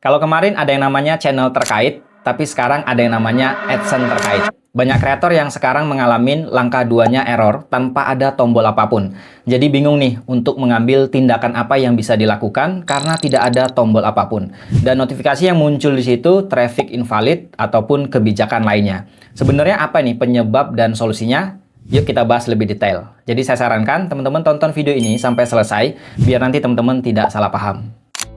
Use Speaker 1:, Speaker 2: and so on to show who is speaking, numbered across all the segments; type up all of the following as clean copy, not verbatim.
Speaker 1: Kalau kemarin ada yang namanya channel terkait, tapi sekarang ada yang namanya AdSense terkait. Banyak kreator yang sekarang mengalami langkah duanya error tanpa ada tombol apapun. Jadi bingung nih untuk mengambil tindakan apa yang bisa dilakukan karena tidak ada tombol apapun. Dan notifikasi yang muncul di situ traffic invalid ataupun kebijakan lainnya. Sebenarnya apa nih penyebab dan solusinya? Yuk kita bahas lebih detail. Jadi saya sarankan teman-teman tonton video ini sampai selesai biar nanti teman-teman tidak salah paham.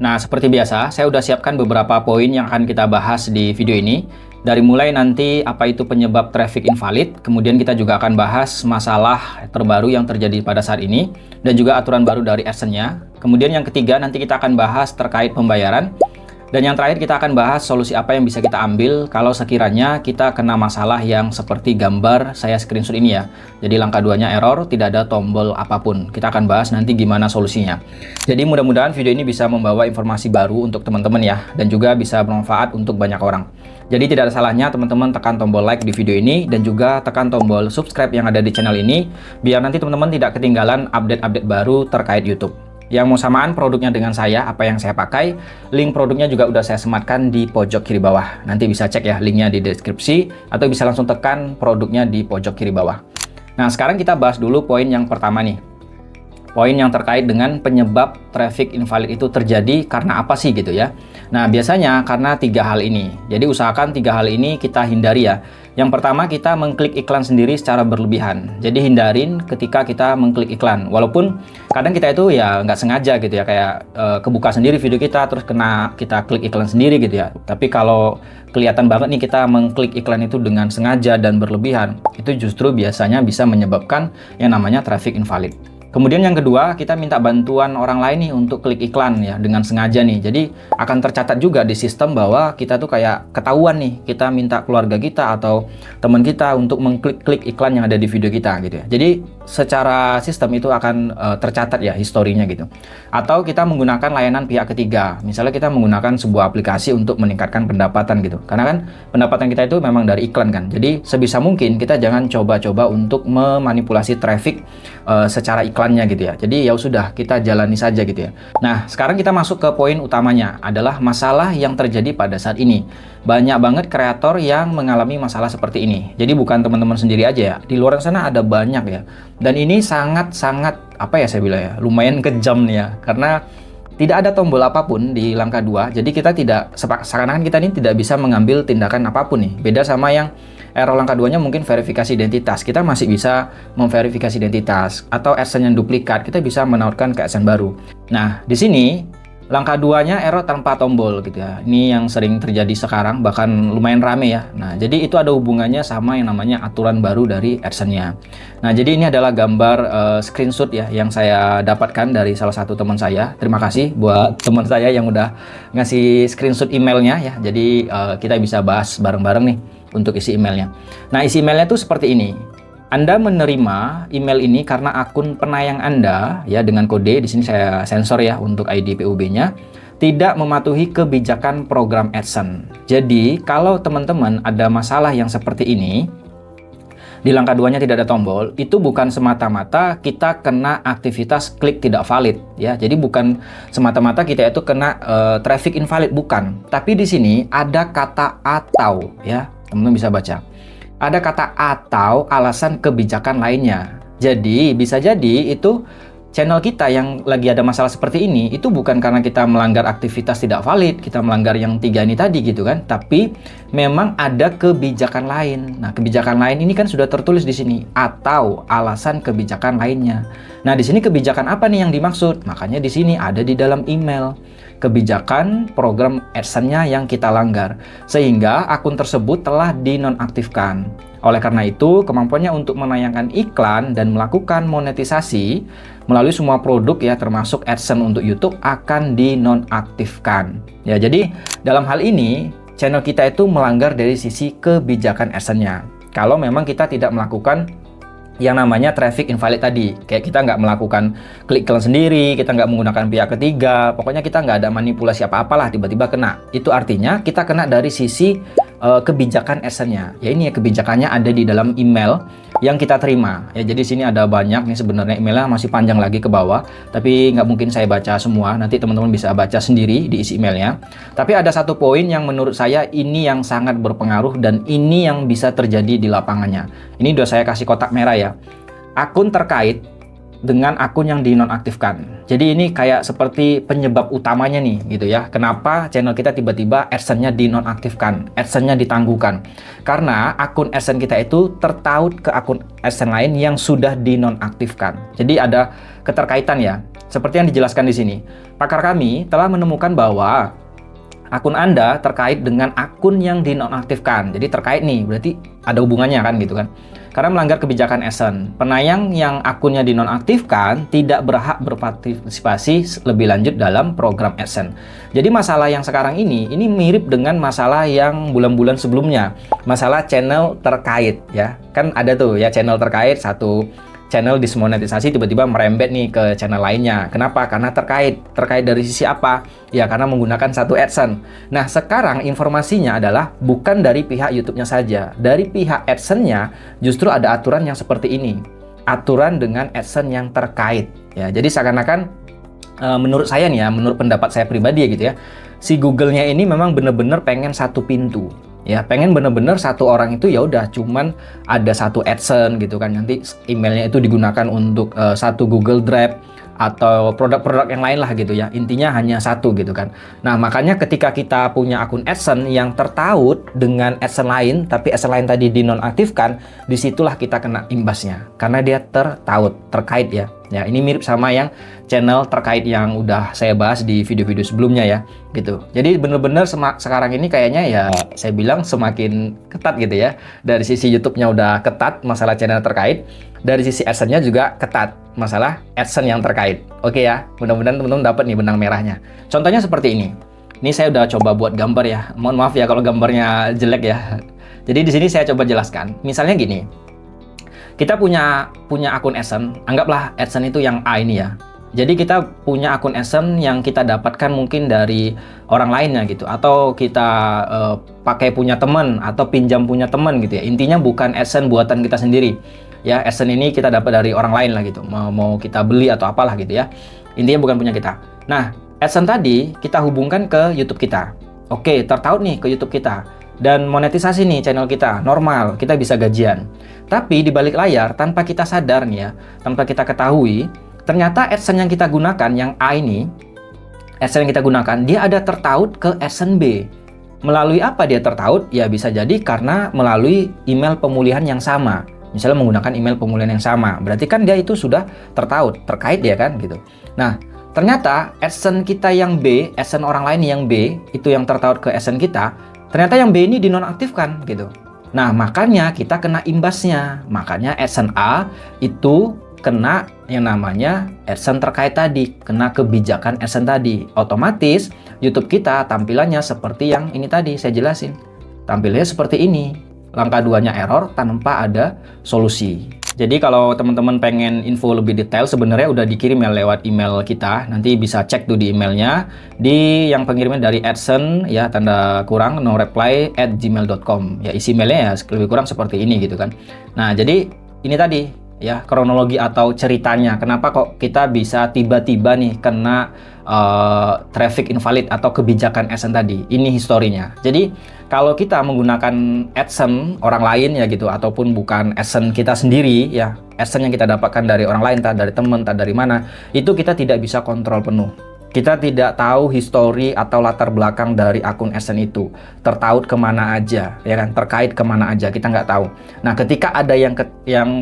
Speaker 1: Nah, seperti biasa, saya udah siapkan beberapa poin yang akan kita bahas di video ini. Dari mulai nanti apa itu penyebab traffic invalid, kemudian kita juga akan bahas masalah terbaru yang terjadi pada saat ini, dan juga aturan baru dari AdSense-nya. Kemudian yang ketiga, nanti kita akan bahas terkait pembayaran. Dan yang terakhir kita akan bahas solusi apa yang bisa kita ambil kalau sekiranya kita kena masalah yang seperti gambar saya screenshot ini ya. Jadi langkah duanya error, tidak ada tombol apapun. Kita akan bahas nanti gimana solusinya. Jadi mudah-mudahan video ini bisa membawa informasi baru untuk teman-teman ya. Dan juga bisa bermanfaat untuk banyak orang. Jadi tidak ada salahnya teman-teman tekan tombol like di video ini dan juga tekan tombol subscribe yang ada di channel ini. Biar nanti teman-teman tidak ketinggalan update-update baru terkait YouTube. Yang mau samaan produknya dengan saya, apa yang saya pakai, link produknya juga udah saya sematkan di pojok kiri bawah. Nanti bisa cek ya linknya di deskripsi, atau bisa langsung tekan produknya di pojok kiri bawah. Nah, sekarang kita bahas dulu poin yang pertama nih. Poin yang terkait dengan penyebab traffic invalid itu terjadi karena apa sih gitu ya. Nah, biasanya karena tiga hal ini. Jadi usahakan tiga hal ini kita hindari ya. Yang pertama, kita mengklik iklan sendiri secara berlebihan. Jadi hindarin ketika kita mengklik iklan. Walaupun kadang kita itu ya nggak sengaja gitu ya. Kayak kebuka sendiri video kita, terus kena kita klik iklan sendiri gitu ya. Tapi kalau kelihatan banget nih kita mengklik iklan itu dengan sengaja dan berlebihan, itu justru biasanya bisa menyebabkan yang namanya traffic invalid. Kemudian yang kedua, kita minta bantuan orang lain nih untuk klik iklan ya dengan sengaja nih. Jadi akan tercatat juga di sistem bahwa kita tuh kayak ketahuan nih, kita minta keluarga kita atau teman kita untuk mengklik-klik iklan yang ada di video kita gitu ya. Jadi secara sistem itu akan tercatat ya historinya gitu. Atau kita menggunakan layanan pihak ketiga. Misalnya kita menggunakan sebuah aplikasi untuk meningkatkan pendapatan gitu. Karena kan pendapatan kita itu memang dari iklan kan. Jadi sebisa mungkin kita jangan coba-coba untuk memanipulasi traffic secara iklannya gitu ya. Jadi ya sudah kita jalani saja gitu ya. Nah, sekarang kita masuk ke poin utamanya adalah masalah yang terjadi pada saat ini. Banyak banget kreator yang mengalami masalah seperti ini. Jadi bukan teman-teman sendiri aja ya. Di luar sana ada banyak ya. Dan ini sangat-sangat apa ya saya bilang ya, lumayan kejam nih ya. Karena tidak ada tombol apapun di langkah 2. Jadi kita tidak seakan-akan kita ini tidak bisa mengambil tindakan apapun nih. Beda sama yang error langkah 2-nya mungkin verifikasi identitas. Kita masih bisa memverifikasi identitas atau AdSense yang duplikat, kita bisa menawarkan ke AdSense baru. Nah, di sini langkah 2-nya error tanpa tombol gitu ya. Ini yang sering terjadi sekarang, bahkan lumayan rame ya. Nah, jadi itu ada hubungannya sama yang namanya aturan baru dari AdSense-nya. Nah, jadi ini adalah gambar screenshot ya yang saya dapatkan dari salah satu teman saya. Terima kasih buat teman saya yang udah ngasih screenshot emailnya ya. Jadi kita bisa bahas bareng-bareng nih untuk isi emailnya. Nah, isi emailnya tuh seperti ini. Anda menerima email ini karena akun penayang Anda ya dengan kode di sini saya sensor ya untuk ID PUB-nya tidak mematuhi kebijakan program AdSense. Jadi, kalau teman-teman ada masalah yang seperti ini di langkah 2-nya tidak ada tombol, itu bukan semata-mata kita kena aktivitas klik tidak valid ya. Jadi bukan semata-mata kita itu kena traffic invalid, bukan. Tapi di sini ada kata atau ya. Teman-teman bisa baca. Ada kata atau alasan kebijakan lainnya. Jadi bisa jadi itu channel kita yang lagi ada masalah seperti ini itu bukan karena kita melanggar aktivitas tidak valid, kita melanggar yang 3 ini tadi gitu kan, tapi memang ada kebijakan lain. Nah, kebijakan lain ini kan sudah tertulis di sini atau alasan kebijakan lainnya. Nah, di sini kebijakan apa nih yang dimaksud? Makanya di sini ada di dalam email. Kebijakan program AdSense-nya yang kita langgar sehingga akun tersebut telah dinonaktifkan. Oleh karena itu, kemampuannya untuk menayangkan iklan dan melakukan monetisasi melalui semua produk ya termasuk AdSense untuk YouTube akan dinonaktifkan. Ya, jadi dalam hal ini channel kita itu melanggar dari sisi kebijakan AdSense-nya. Kalau memang kita tidak melakukan yang namanya traffic invalid tadi, kayak kita nggak melakukan klik iklan sendiri, kita nggak menggunakan pihak ketiga, pokoknya kita nggak ada manipulasi apa-apalah tiba-tiba kena. Itu artinya kita kena dari sisi kebijakan AdSense-nya. Ya ini ya, kebijakannya ada di dalam email yang kita terima. Ya jadi sini ada banyak nih sebenarnya, emailnya masih panjang lagi ke bawah, tapi nggak mungkin saya baca semua. Nanti teman-teman bisa baca sendiri di isi emailnya. Tapi ada satu poin yang menurut saya ini yang sangat berpengaruh dan ini yang bisa terjadi di lapangannya. Ini udah saya kasih kotak merah ya. Akun terkait dengan akun yang dinonaktifkan. Jadi ini kayak seperti penyebab utamanya nih gitu ya. Kenapa channel kita tiba-tiba AdSense-nya dinonaktifkan, AdSense-nya ditangguhkan? Karena akun AdSense kita itu tertaut ke akun AdSense lain yang sudah dinonaktifkan. Jadi ada keterkaitan ya. Seperti yang dijelaskan di sini. Pakar kami telah menemukan bahwa akun Anda terkait dengan akun yang dinonaktifkan. Jadi terkait nih, berarti ada hubungannya kan gitu kan. Karena melanggar kebijakan AdSense. Penayang yang akunnya dinonaktifkan tidak berhak berpartisipasi lebih lanjut dalam program AdSense. Jadi masalah yang sekarang ini mirip dengan masalah yang bulan-bulan sebelumnya. Masalah channel terkait ya. Kan ada tuh ya channel terkait, satu channel dismonetisasi tiba-tiba merembet nih ke channel lainnya. Kenapa? Karena terkait. Terkait dari sisi apa? Ya karena menggunakan satu AdSense. Nah sekarang informasinya adalah bukan dari pihak YouTube-nya saja. Dari pihak AdSense-nya justru ada aturan yang seperti ini. Aturan dengan AdSense yang terkait. Ya, jadi seakan-akan menurut saya nih ya, menurut pendapat saya pribadi gitu ya, si Google-nya ini memang bener-bener pengen satu pintu. Ya, pengen bener-bener satu orang itu ya udah cuman ada satu AdSense gitu kan, nanti emailnya itu digunakan untuk satu Google Drive atau produk-produk yang lain lah gitu ya, intinya hanya satu gitu kan. Nah makanya ketika kita punya akun AdSense yang tertaut dengan AdSense lain, tapi AdSense lain tadi dinonaktifkan, disitulah kita kena imbasnya karena dia tertaut, terkait ya. Ya ini mirip sama yang channel terkait yang udah saya bahas di video-video sebelumnya ya gitu. Jadi bener-bener sekarang ini kayaknya ya saya bilang semakin ketat gitu ya. Dari sisi YouTube-nya udah ketat masalah channel terkait, dari sisi AdSense-nya juga ketat masalah AdSense yang terkait. Oke ya, mudah-mudahan teman-teman dapat nih benang merahnya. Contohnya seperti ini. Ini saya udah coba buat gambar ya. Mohon maaf ya kalau gambarnya jelek ya. Jadi di sini saya coba jelaskan. Misalnya gini. Kita punya akun AdSense, anggaplah AdSense itu yang A ini ya. Jadi kita punya akun AdSense yang kita dapatkan mungkin dari orang lainnya gitu, atau kita pakai punya teman atau pinjam punya teman gitu ya. Intinya bukan AdSense buatan kita sendiri. Ya, AdSense ini kita dapat dari orang lain lah gitu. Mau kita beli atau apalah gitu ya. Intinya bukan punya kita. Nah, AdSense tadi kita hubungkan ke YouTube kita. Oke, tertaut nih ke YouTube kita. Dan monetisasi nih channel kita, normal, kita bisa gajian. Tapi di balik layar, tanpa kita sadar nih ya, tanpa kita ketahui, ternyata AdSense yang kita gunakan, yang A ini, AdSense yang kita gunakan, dia ada tertaut ke AdSense B. Melalui apa dia tertaut? Ya bisa jadi karena melalui email pemulihan yang sama. Misalnya menggunakan email pemulihan yang sama. Berarti kan dia itu sudah tertaut, terkait dia kan gitu. Nah, ternyata AdSense kita yang B, AdSense orang lain yang B, itu yang tertaut ke AdSense kita, ternyata yang B ini dinonaktifkan gitu. Nah, makanya kita kena imbasnya. Makanya AdSense A itu kena yang namanya AdSense terkait tadi, kena kebijakan AdSense tadi. Otomatis YouTube kita tampilannya seperti yang ini tadi saya jelasin. Tampilnya seperti ini. Langkah 2-nya error tanpa ada solusi. Jadi kalau teman-teman pengen info lebih detail sebenarnya udah dikirim ya lewat email kita. Nanti bisa cek tuh di emailnya. Di yang pengirimnya dari AdSense ya tanda kurang no reply@gmail.com. Ya isi emailnya ya lebih kurang seperti ini gitu kan. Nah, jadi ini tadi ya kronologi atau ceritanya kenapa kok kita bisa tiba-tiba nih kena traffic invalid atau kebijakan AdSense tadi. Ini historinya. Jadi kalau kita menggunakan AdSense orang lain ya gitu ataupun bukan AdSense kita sendiri ya, AdSense yang kita dapatkan dari orang lain, entah dari teman, entah dari mana, itu kita tidak bisa kontrol penuh. Kita tidak tahu histori atau latar belakang dari akun AdSense itu. Tertaut kemana aja, ya kan? Terkait kemana aja, kita nggak tahu. Nah, ketika ada yang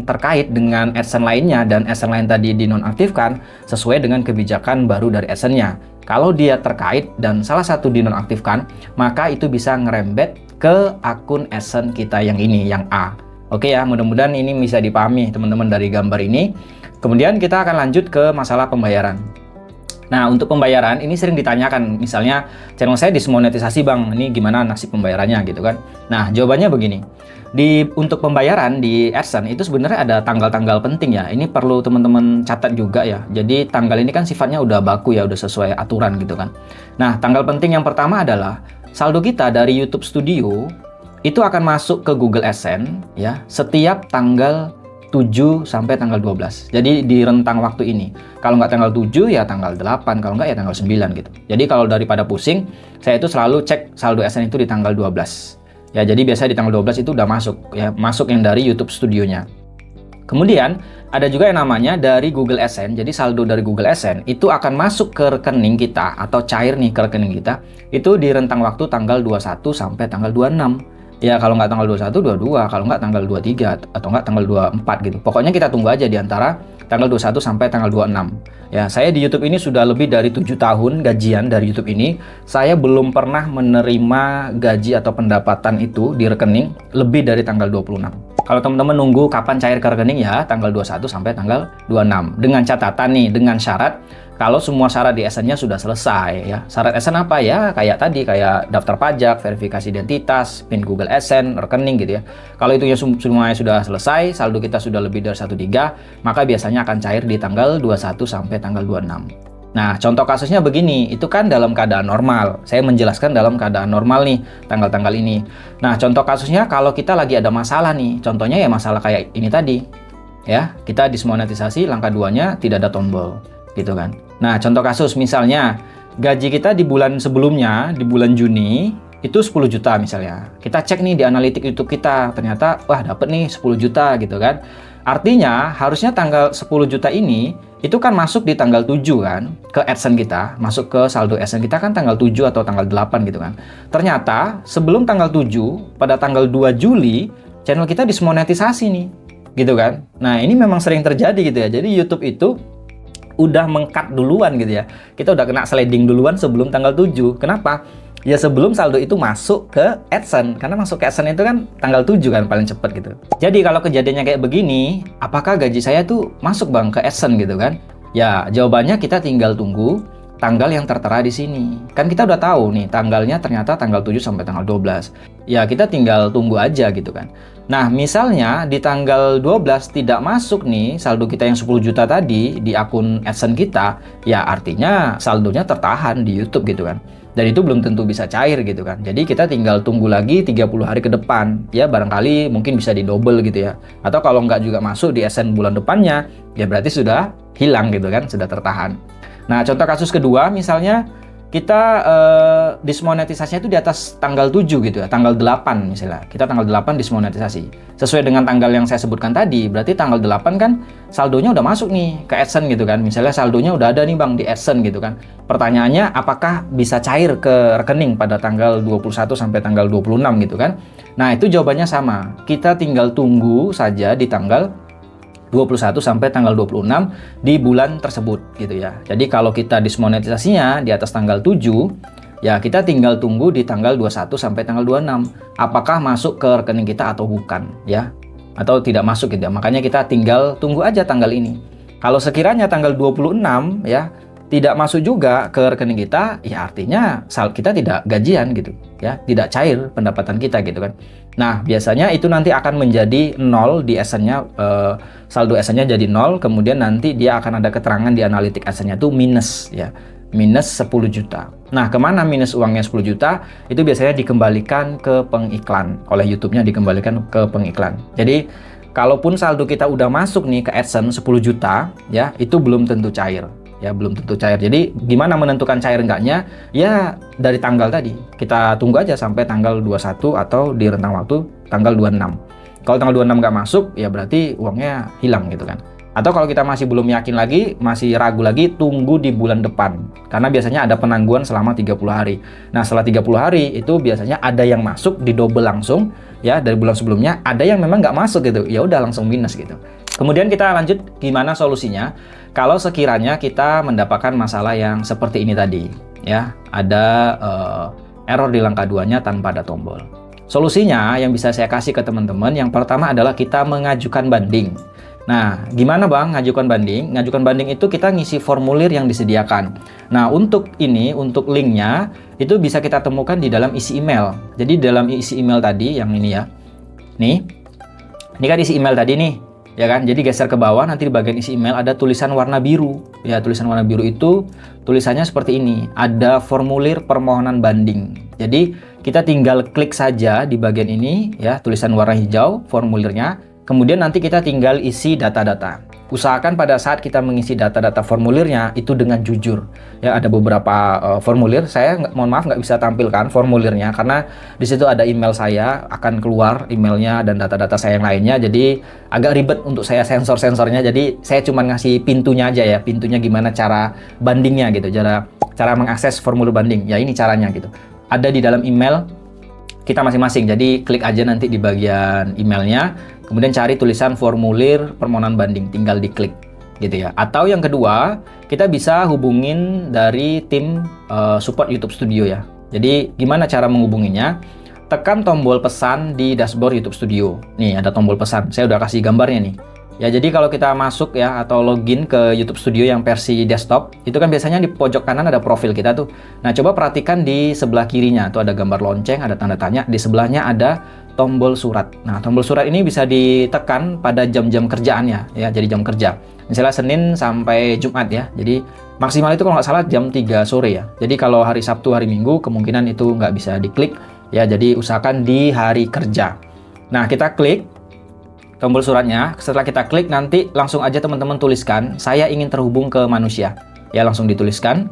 Speaker 1: terkait dengan AdSense lainnya dan AdSense lain tadi dinonaktifkan, sesuai dengan kebijakan baru dari AdSense-nya. Kalau dia terkait dan salah satu dinonaktifkan, maka itu bisa ngerembet ke akun AdSense kita yang ini, yang A. Oke ya, mudah-mudahan ini bisa dipahami teman-teman dari gambar ini. Kemudian kita akan lanjut ke masalah pembayaran. Nah, untuk pembayaran ini sering ditanyakan, misalnya channel saya dismonetisasi bang, ini gimana nasib pembayarannya gitu kan. Nah, jawabannya begini, untuk pembayaran di AdSense itu sebenarnya ada tanggal-tanggal penting ya, ini perlu teman-teman catat juga ya. Jadi tanggal ini kan sifatnya udah baku ya, udah sesuai aturan gitu kan. Nah, tanggal penting yang pertama adalah saldo kita dari YouTube Studio itu akan masuk ke Google AdSense ya setiap tanggal 7 sampai tanggal 12. Jadi di rentang waktu ini. Kalau nggak tanggal 7 ya tanggal 8, kalau nggak ya tanggal 9 gitu. Jadi kalau daripada pusing, saya itu selalu cek saldo AdSense itu di tanggal 12. Ya, jadi biasanya di tanggal 12 itu udah masuk ya, masuk yang dari YouTube Studio-nya. Kemudian ada juga yang namanya dari Google AdSense. Jadi saldo dari Google AdSense itu akan masuk ke rekening kita atau cair nih ke rekening kita itu di rentang waktu tanggal 21 sampai tanggal 26. Ya kalau nggak tanggal 21, 22, kalau nggak tanggal 23 atau nggak tanggal 24 gitu. Pokoknya kita tunggu aja di antara tanggal 21 sampai tanggal 26. Ya, saya di YouTube ini sudah lebih dari 7 tahun gajian dari YouTube ini. Saya belum pernah menerima gaji atau pendapatan itu di rekening lebih dari tanggal 26. Kalau teman-teman nunggu kapan cair ke rekening ya tanggal 21 sampai tanggal 26. Dengan catatan nih, dengan syarat kalau semua syarat di AdSense-nya sudah selesai ya. Syarat AdSense apa ya? Kayak tadi, kayak daftar pajak, verifikasi identitas, PIN Google AdSense, rekening gitu ya. Kalau itu semuanya sudah selesai, saldo kita sudah lebih dari 1 giga, maka biasanya akan cair di tanggal 21 sampai tanggal 26. Nah, contoh kasusnya begini, itu kan dalam keadaan normal. Saya menjelaskan dalam keadaan normal nih, tanggal-tanggal ini. Nah, contoh kasusnya kalau kita lagi ada masalah nih, contohnya ya masalah kayak ini tadi. Ya, kita dismonetisasi, langkah 2-nya tidak ada tombol, gitu kan. Nah, contoh kasus misalnya gaji kita di bulan sebelumnya, di bulan Juni, itu 10 juta misalnya. Kita cek nih di analitik YouTube kita, ternyata wah dapet nih 10 juta gitu kan. Artinya harusnya tanggal 10 juta ini itu kan masuk di tanggal 7 kan ke AdSense kita, masuk ke saldo AdSense kita kan tanggal 7 atau tanggal 8 gitu kan. Ternyata sebelum tanggal 7 pada tanggal 2 Juli channel kita dismonetisasi nih. Gitu kan. Nah, ini memang sering terjadi gitu ya. Jadi YouTube itu udah meng-cut duluan gitu ya. Kita udah kena sliding duluan sebelum tanggal 7. Kenapa? Ya sebelum saldo itu masuk ke AdSense. Karena masuk ke AdSense itu kan tanggal 7 kan paling cepat gitu. Jadi kalau kejadiannya kayak begini, apakah gaji saya tuh masuk bang ke AdSense gitu kan? Ya jawabannya kita tinggal tunggu tanggal yang tertera di sini. Kan kita udah tahu nih tanggalnya ternyata tanggal 7 sampai tanggal 12. Ya kita tinggal tunggu aja gitu kan. Nah, misalnya di tanggal 12 tidak masuk nih saldo kita yang 10 juta tadi di akun AdSense kita, ya artinya saldonya tertahan di YouTube gitu kan. Dan itu belum tentu bisa cair gitu kan. Jadi kita tinggal tunggu lagi 30 hari ke depan. Ya barangkali mungkin bisa didouble gitu ya. Atau kalau nggak juga masuk di AdSense bulan depannya, ya berarti sudah hilang gitu kan, sudah tertahan. Nah, contoh kasus kedua misalnya kita dismonetisasinya itu di atas tanggal 7 gitu ya, tanggal 8 misalnya. Kita tanggal 8 dismonetisasi. Sesuai dengan tanggal yang saya sebutkan tadi, berarti tanggal 8 kan saldonya udah masuk nih ke AdSense gitu kan. Misalnya saldonya udah ada nih Bang di AdSense gitu kan. Pertanyaannya apakah bisa cair ke rekening pada tanggal 21 sampai tanggal 26 gitu kan. Nah, itu jawabannya sama. Kita tinggal tunggu saja di tanggal 21 sampai tanggal 26 di bulan tersebut gitu ya. Jadi kalau kita dismonetisasinya di atas tanggal 7, ya kita tinggal tunggu di tanggal 21 sampai tanggal 26. Apakah masuk ke rekening kita atau bukan ya. Atau tidak masuk gitu ya. Makanya kita tinggal tunggu aja tanggal ini. Kalau sekiranya tanggal 26 ya tidak masuk juga ke rekening kita, ya artinya kita tidak gajian gitu ya, tidak cair pendapatan kita gitu kan. Nah, biasanya itu nanti akan menjadi 0 di AdSense-nya, saldo AdSense-nya jadi 0, kemudian nanti dia akan ada keterangan di analitik AdSense-nya itu minus ya, minus 10 juta. Nah, kemana minus uangnya 10 juta? Itu biasanya dikembalikan ke pengiklan, oleh YouTube-nya dikembalikan ke pengiklan. Jadi, kalaupun saldo kita udah masuk nih ke AdSense 10 juta, ya itu belum tentu cair. Ya belum tentu cair. Jadi gimana menentukan cair enggaknya? Ya dari tanggal tadi. Kita tunggu aja sampai tanggal 21 atau di rentang waktu tanggal 26. Kalau tanggal 26 nggak masuk, ya berarti uangnya hilang gitu kan. Atau kalau kita masih belum yakin lagi, masih ragu lagi, tunggu di bulan depan. Karena biasanya ada penangguhan selama 30 hari. Nah, setelah 30 hari itu biasanya ada yang masuk di double langsung ya dari bulan sebelumnya, ada yang memang nggak masuk gitu. Ya udah langsung minus gitu. Kemudian kita lanjut gimana solusinya kalau sekiranya kita mendapatkan masalah yang seperti ini tadi ya, ada error di langkah 2-nya tanpa ada tombol. Solusinya yang bisa saya kasih ke teman-teman yang pertama adalah kita mengajukan banding. Nah, gimana Bang ngajukan banding? Ngajukan banding itu kita ngisi formulir yang disediakan. Nah, untuk ini, untuk linknya itu bisa kita temukan di dalam isi email. Jadi dalam isi email tadi yang ini ya, ini kan isi email tadi nih. ya kan? Jadi geser ke bawah, nanti di bagian isi email ada tulisan warna biru. Ya, tulisan warna biru itu tulisannya seperti ini, ada formulir permohonan banding. Jadi kita tinggal klik saja di bagian ini, ya, tulisan warna hijau, formulirnya. Kemudian nanti kita tinggal isi data-data. Usahakan pada saat kita mengisi data-data formulirnya itu dengan jujur. Ya, ada beberapa formulir, saya mohon maaf nggak bisa tampilkan formulirnya karena di situ ada email saya, akan keluar emailnya dan data-data saya yang lainnya. Jadi agak ribet untuk saya sensor-sensornya. Jadi saya cuma ngasih pintunya aja ya, pintunya gimana cara bandingnya gitu, cara mengakses formulir banding. Ya ini caranya gitu. Ada di dalam email kita masing-masing. Jadi klik aja nanti di bagian emailnya. Kemudian cari tulisan formulir permohonan banding, tinggal diklik gitu ya. Atau yang kedua, kita bisa hubungin dari tim support YouTube Studio ya. Jadi gimana cara menghubunginya? Tekan tombol pesan di dashboard YouTube Studio. Nih ada tombol pesan, saya udah kasih gambarnya nih. Ya jadi kalau kita masuk ya atau login ke YouTube Studio yang versi desktop, itu kan biasanya di pojok kanan ada profil kita tuh. Nah coba perhatikan di sebelah kirinya, tuh ada gambar lonceng, ada tanda tanya, di sebelahnya ada tombol surat. Nah, tombol surat ini bisa ditekan pada jam-jam kerjaannya ya, jadi jam kerja. Misalnya Senin sampai Jumat ya. Jadi maksimal itu kalau nggak salah jam 3 sore ya. Jadi kalau hari Sabtu, hari Minggu kemungkinan itu nggak bisa diklik ya. Jadi usahakan di hari kerja. Nah, kita klik tombol suratnya. Setelah kita klik nanti langsung aja teman-teman tuliskan, saya ingin terhubung ke manusia. Ya, langsung dituliskan.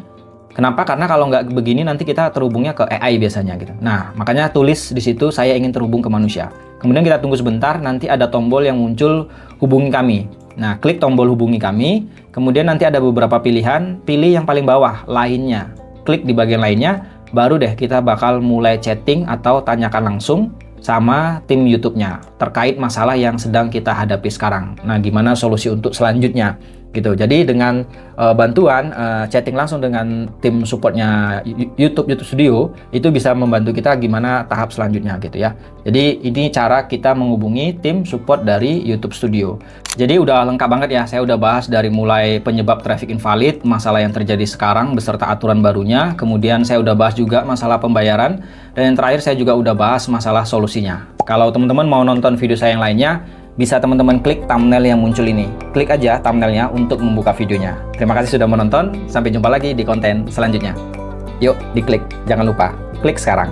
Speaker 1: Kenapa? Karena kalau nggak begini nanti kita terhubungnya ke AI biasanya gitu. Nah, makanya tulis di situ saya ingin terhubung ke manusia. Kemudian kita tunggu sebentar, nanti ada tombol yang muncul hubungi kami. Nah, klik tombol hubungi kami, kemudian nanti ada beberapa pilihan, pilih yang paling bawah, lainnya. Klik di bagian lainnya, baru deh kita bakal mulai chatting atau tanyakan langsung sama tim YouTube-nya terkait masalah yang sedang kita hadapi sekarang. Nah, gimana solusi untuk selanjutnya? Gitu. Jadi dengan bantuan chatting langsung dengan tim supportnya YouTube Studio itu bisa membantu kita gimana tahap selanjutnya gitu ya. Jadi ini cara kita menghubungi tim support dari YouTube Studio. Jadi udah lengkap banget ya, saya udah bahas dari mulai penyebab traffic invalid, masalah yang terjadi sekarang beserta aturan barunya, kemudian saya udah bahas juga masalah pembayaran, dan yang terakhir saya juga udah bahas masalah solusinya. Kalau teman-teman mau nonton video saya yang lainnya, bisa teman-teman klik thumbnail yang muncul ini. Klik aja thumbnailnya untuk membuka videonya. Terima kasih sudah menonton, sampai jumpa lagi di konten selanjutnya. Yuk, diklik, jangan lupa, klik sekarang.